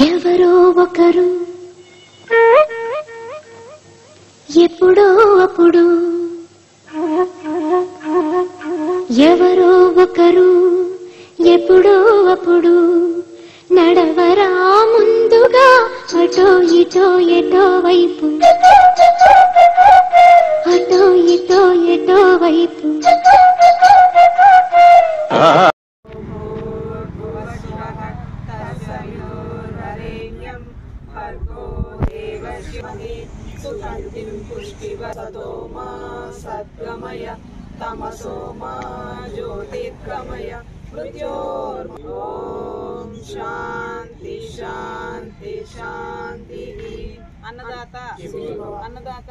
ఎవరో ఒకరు ఎప్పుడో అప్పుడు ఎవరో ఒకరు ఎప్పుడో అప్పుడు నడవరా ముందుగా అటో ఇటో ఎటో వైపు అటో ఇటో ఎటో వైపు సద్గమయ తమసో మా జ్యోతిర్గమయ మృత్యోర్మోం శాంతి శాంతి శాంతి. అన్నదాత అన్నదాత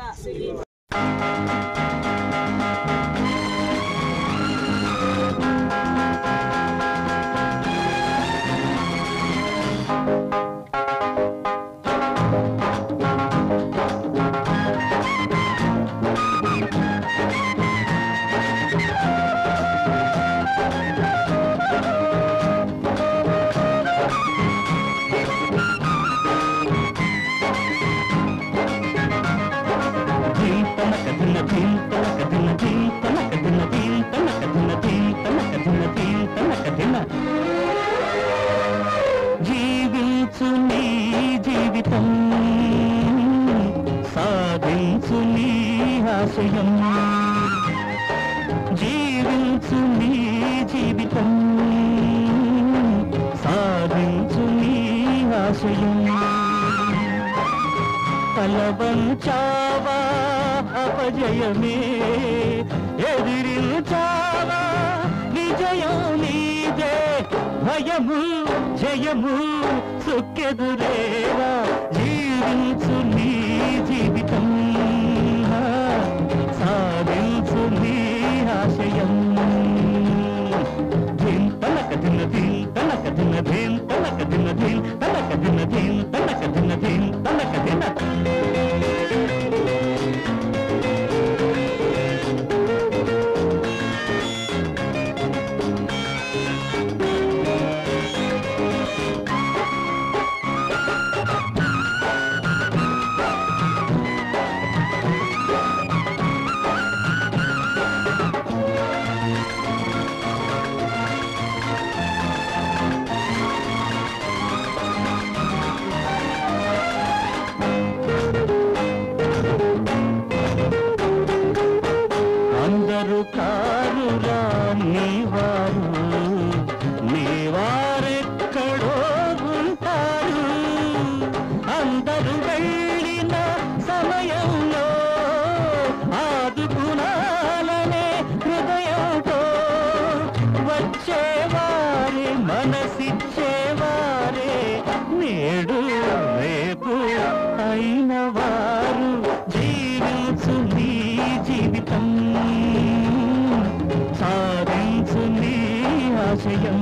జీవించు నీ జీవితం సాధించు నీ ఆశయం జీవించు నీ జీవితం సాధించు నీ ఆశయం తలవంచావా అపజయమే ఎదిరించావా విజయం నీదే భయము జయము సుఖ్యదురేవా జీవించు నీ జీవితం సాధించు నీ ఆశయం ధీం తనక దిన ధీం తనక దిన ధీం తనక దిన ధీం తనక దిన ధీం తనక దిన ధీం తనక దిన అందరూ కారురా నీవారు నీవారెక్కడో ఉంటారు అందరూ వెళ్ళిన సమయంలో ఆదుకునాలనే హృదయంతో వచ్చేవారే మనసిచ్చేవారే నేడు రేపు అయిన వారు జీవించు నీ జీవితం సాధించు నీ ఆశయం